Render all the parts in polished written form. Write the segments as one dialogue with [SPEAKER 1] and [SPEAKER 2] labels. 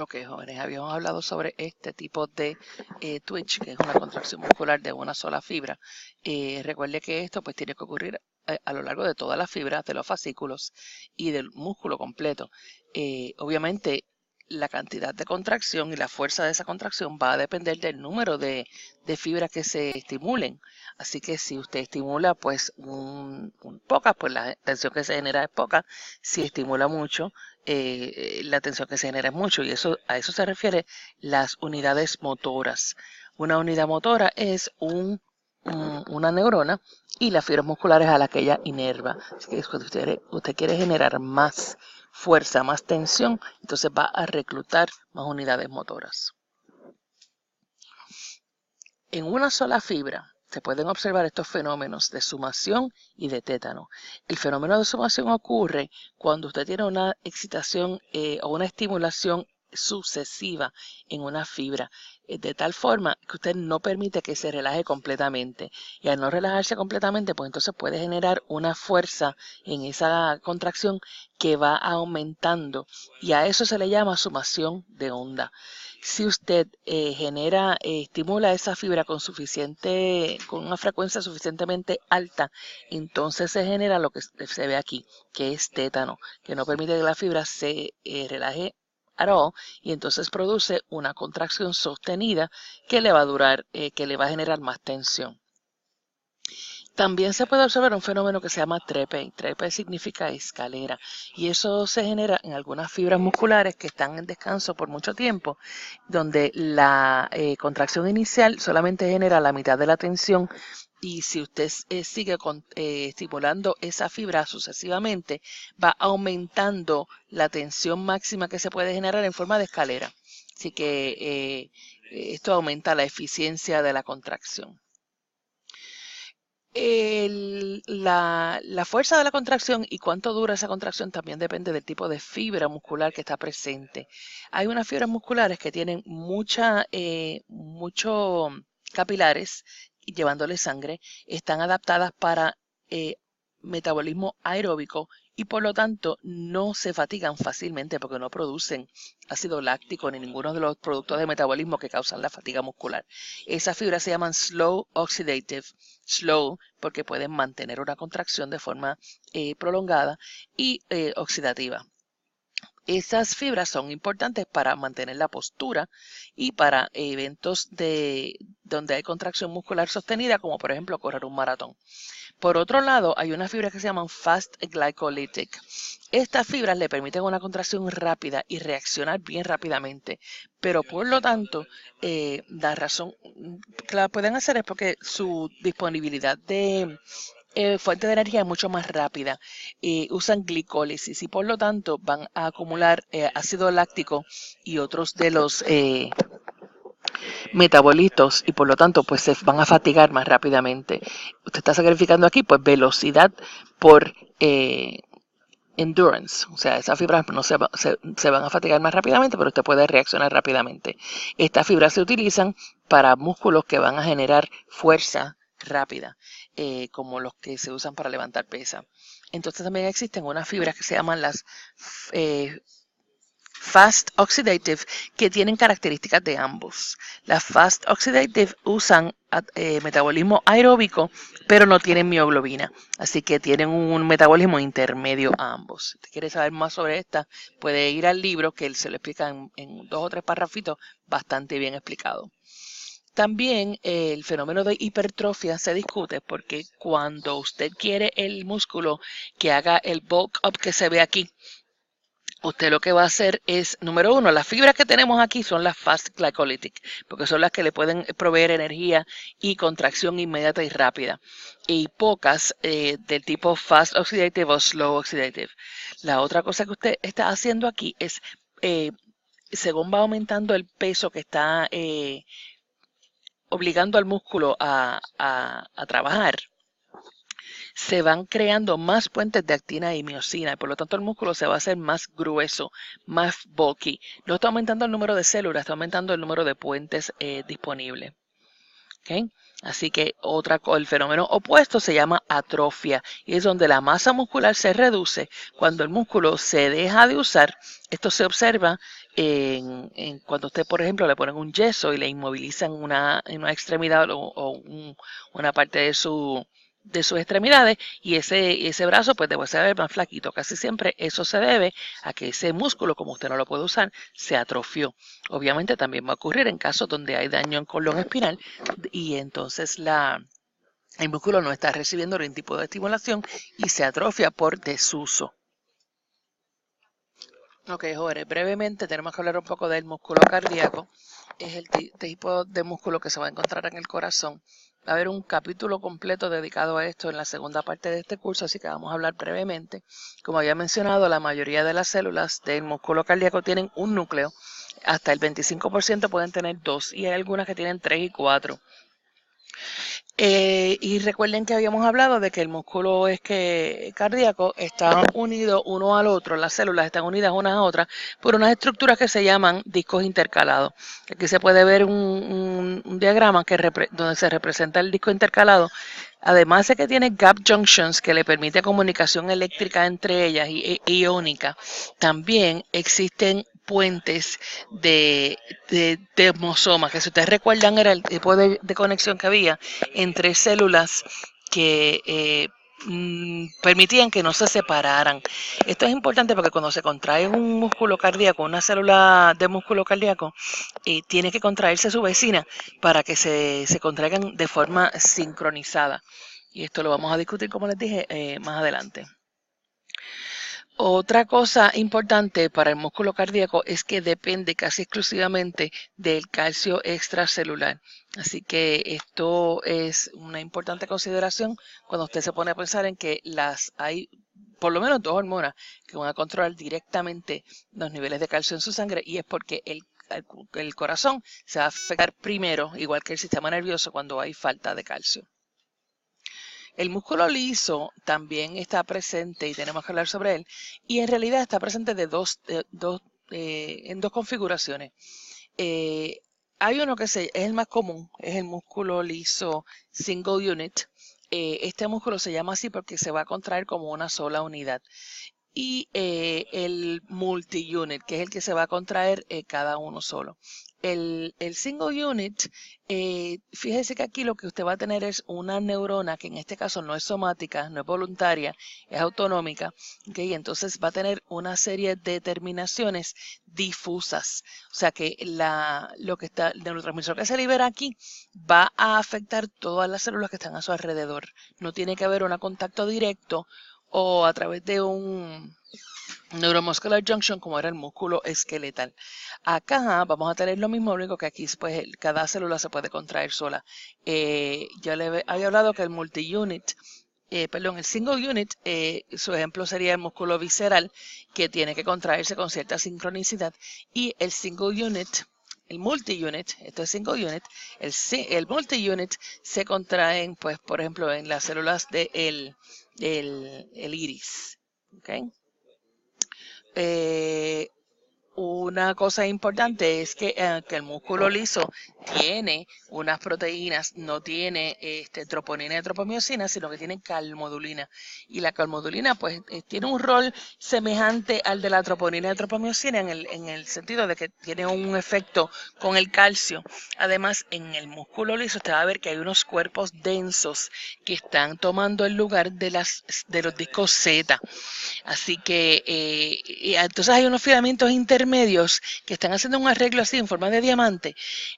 [SPEAKER 1] Ok, jóvenes, habíamos hablado sobre este tipo de twitch, que es una contracción muscular de una sola fibra. Recuerde que esto pues tiene que ocurrir a lo largo de todas las fibras de los fascículos y del músculo completo. Obviamente, la cantidad de contracción y la fuerza de esa contracción va a depender del número de fibras que se estimulen. Así que si usted estimula pues pocas, pues la tensión que se genera es poca. Si estimula mucho, la tensión que se genera es mucho, y a eso se refiere las unidades motoras. Una unidad motora es una neurona, y las fibras musculares a la que ella inerva. Así que cuando usted quiere generar más fuerza, más tensión, entonces va a reclutar más unidades motoras. En una sola fibra se pueden observar estos fenómenos de sumación y de tétano. El fenómeno de sumación ocurre cuando usted tiene una excitación o una estimulación sucesiva en una fibra, de tal forma que usted no permite que se relaje completamente. Y al no relajarse completamente, pues entonces puede generar una fuerza en esa contracción que va aumentando, y a eso se le llama sumación de onda. Si usted estimula esa fibra con una frecuencia suficientemente alta, entonces se genera lo que se ve aquí, que es tétano, que no permite que la fibra se relaje at all, y entonces produce una contracción sostenida que le va a durar, que le va a generar más tensión. También se puede observar un fenómeno que se llama trepe. Trepe significa escalera, y eso se genera en algunas fibras musculares que están en descanso por mucho tiempo, donde la contracción inicial solamente genera la mitad de la tensión, y si usted sigue estimulando esa fibra sucesivamente, va aumentando la tensión máxima que se puede generar en forma de escalera. Así que esto aumenta la eficiencia de la contracción. La fuerza de la contracción y cuánto dura esa contracción también depende del tipo de fibra muscular que está presente. Hay unas fibras musculares que tienen mucho capilares llevándole sangre, están adaptadas para eh, metabolismo aeróbico, y por lo tanto no se fatigan fácilmente porque no producen ácido láctico ni ninguno de los productos de metabolismo que causan la fatiga muscular. Esas fibras se llaman slow oxidative. Slow porque pueden mantener una contracción de forma prolongada y oxidativa. Esas fibras son importantes para mantener la postura y para eventos donde hay contracción muscular sostenida, como por ejemplo correr un maratón. Por otro lado, hay unas fibras que se llaman fast glycolytic. Estas fibras le permiten una contracción rápida y reaccionar bien rápidamente, pero por lo tanto, la razón que la pueden hacer es porque su disponibilidad de fuente de energía es mucho más rápida. Usan glicólisis, y por lo tanto van a acumular ácido láctico y otros de los metabolitos, y por lo tanto pues se van a fatigar más rápidamente. Usted está sacrificando aquí pues velocidad por endurance, o sea, esas fibras no se van a fatigar más rápidamente, pero usted puede reaccionar rápidamente. Estas fibras se utilizan para músculos que van a generar fuerza rápida, como los que se usan para levantar pesa. Entonces también existen unas fibras que se llaman las fast oxidative, que tienen características de ambos. Las fast oxidative usan metabolismo aeróbico, pero no tienen mioglobina, así que tienen un metabolismo intermedio a ambos. Si usted quiere saber más sobre esta, puede ir al libro, que él se lo explica en 2 o 3 párrafitos bastante bien explicado. También el fenómeno de hipertrofia se discute porque cuando usted quiere el músculo que haga el bulk up que se ve aquí, usted lo que va a hacer es, número uno, las fibras que tenemos aquí son las fast glycolytic, porque son las que le pueden proveer energía y contracción inmediata y rápida, y pocas del tipo fast oxidative o slow oxidative. La otra cosa que usted está haciendo aquí es, según va aumentando el peso que está obligando al músculo a trabajar, se van creando más puentes de actina y miosina, y por lo tanto el músculo se va a hacer más grueso, más bulky. No está aumentando el número de células, está aumentando el número de puentes disponibles. ¿ok? Así que el fenómeno opuesto se llama atrofia y es donde la masa muscular se reduce cuando el músculo se deja de usar. Esto se observa cuando usted, por ejemplo, le ponen un yeso y le inmovilizan en una extremidad una parte de sus extremidades y ese brazo pues debe ser más flaquito. Casi siempre eso se debe a que ese músculo, como usted no lo puede usar, se atrofió. Obviamente también va a ocurrir en casos donde hay daño en columna espinal y entonces el músculo no está recibiendo ningún tipo de estimulación y se atrofia por desuso. Ok, jóvenes, brevemente tenemos que hablar un poco del músculo cardíaco. Es el tipo de músculo que se va a encontrar en el corazón. Va a haber un capítulo completo dedicado a esto en la segunda parte de este curso, así que vamos a hablar brevemente. Como había mencionado, la mayoría de las células del músculo cardíaco tienen un núcleo. Hasta el 25% pueden tener 2 y hay algunas que tienen 3 y 4. Y recuerden que habíamos hablado de que el músculo cardíaco está unido uno al otro, las células están unidas unas a otras por unas estructuras que se llaman discos intercalados. Aquí se puede ver un diagrama donde se representa el disco intercalado. Además de que tiene gap junctions que le permite comunicación eléctrica entre ellas y iónica, también existen puentes de desmosoma, que si ustedes recuerdan era el tipo de conexión que había entre células que permitían que no se separaran. Esto es importante porque cuando se contrae un músculo cardíaco, una célula de músculo cardíaco, tiene que contraerse su vecina para que se contraigan de forma sincronizada. Y esto lo vamos a discutir, como les dije, más adelante. Otra cosa importante para el músculo cardíaco es que depende casi exclusivamente del calcio extracelular. Así que esto es una importante consideración cuando usted se pone a pensar en que hay por lo menos 2 hormonas que van a controlar directamente los niveles de calcio en su sangre y es porque el corazón se va a afectar primero, igual que el sistema nervioso, cuando hay falta de calcio. El músculo liso también está presente y tenemos que hablar sobre él. Y en realidad está presente en dos configuraciones. Hay uno que es el más común, es el músculo liso single unit. Este músculo se llama así porque se va a contraer como una sola unidad. Y el multi-unit, que es el que se va a contraer cada uno solo. El single unit, fíjese que aquí lo que usted va a tener es una neurona que en este caso no es somática, no es voluntaria, es autonómica, ¿okay? Entonces va a tener una serie de terminaciones difusas. O sea que el neurotransmisor que se libera aquí va a afectar todas las células que están a su alrededor. No tiene que haber un contacto directo o a través de un neuromuscular junction como era el músculo esqueletal. Acá vamos a tener lo mismo, único que aquí pues, cada célula se puede contraer sola. Yo le había hablado que el multi-unit, el single unit, su ejemplo sería el músculo visceral, que tiene que contraerse con cierta sincronicidad, y el single unit, el multi-unit, esto es single unit, el multi-unit se contraen, pues, por ejemplo, en las células del el iris. ¿Okay? Una cosa importante es que el músculo liso tiene unas proteínas, no tiene troponina y tropomiosina, sino que tiene calmodulina. Y la calmodulina pues tiene un rol semejante al de la troponina y tropomiosina en el sentido de que tiene un efecto con el calcio. Además, en el músculo liso usted va a ver que hay unos cuerpos densos que están tomando el lugar de los discos Z. Así que entonces hay unos filamentos intermedios que están haciendo un arreglo así en forma de diamante.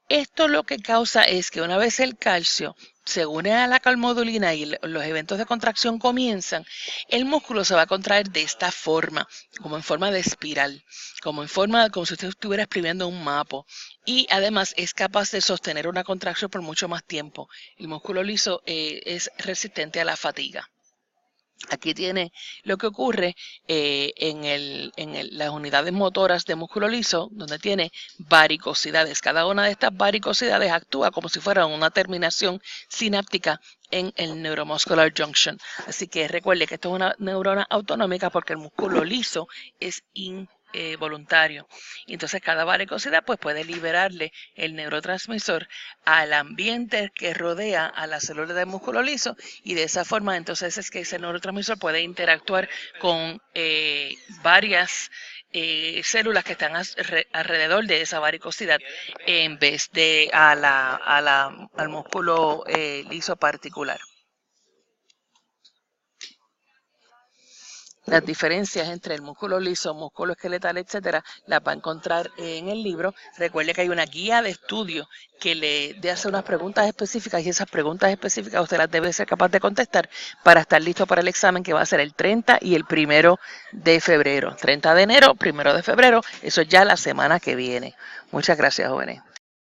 [SPEAKER 1] Esto lo que causa es que una vez el calcio se une a la calmodulina y los eventos de contracción comienzan, el músculo se va a contraer de esta forma, como en forma de espiral, como si usted estuviera exprimiendo un mapo. Y además es capaz de sostener una contracción por mucho más tiempo. El músculo liso es resistente a la fatiga. Aquí tiene lo que ocurre las unidades motoras de músculo liso, donde tiene varicosidades. Cada una de estas varicosidades actúa como si fuera una terminación sináptica en el neuromuscular junction. Así que recuerde que esto es una neurona autonómica porque el músculo liso es voluntario. Y entonces cada varicosidad pues puede liberarle el neurotransmisor al ambiente que rodea a la célula del músculo liso, y de esa forma entonces es que ese neurotransmisor puede interactuar con varias células que están alrededor de esa varicosidad en vez de al músculo liso particular. Las diferencias entre el músculo liso, músculo esqueletal, etcétera, las va a encontrar en el libro. Recuerde que hay una guía de estudio que le hace unas preguntas específicas, y esas preguntas específicas usted las debe ser capaz de contestar para estar listo para el examen, que va a ser el 30 y el 1 de febrero. 30 de enero, 1 de febrero, eso ya la semana que viene. Muchas gracias, jóvenes.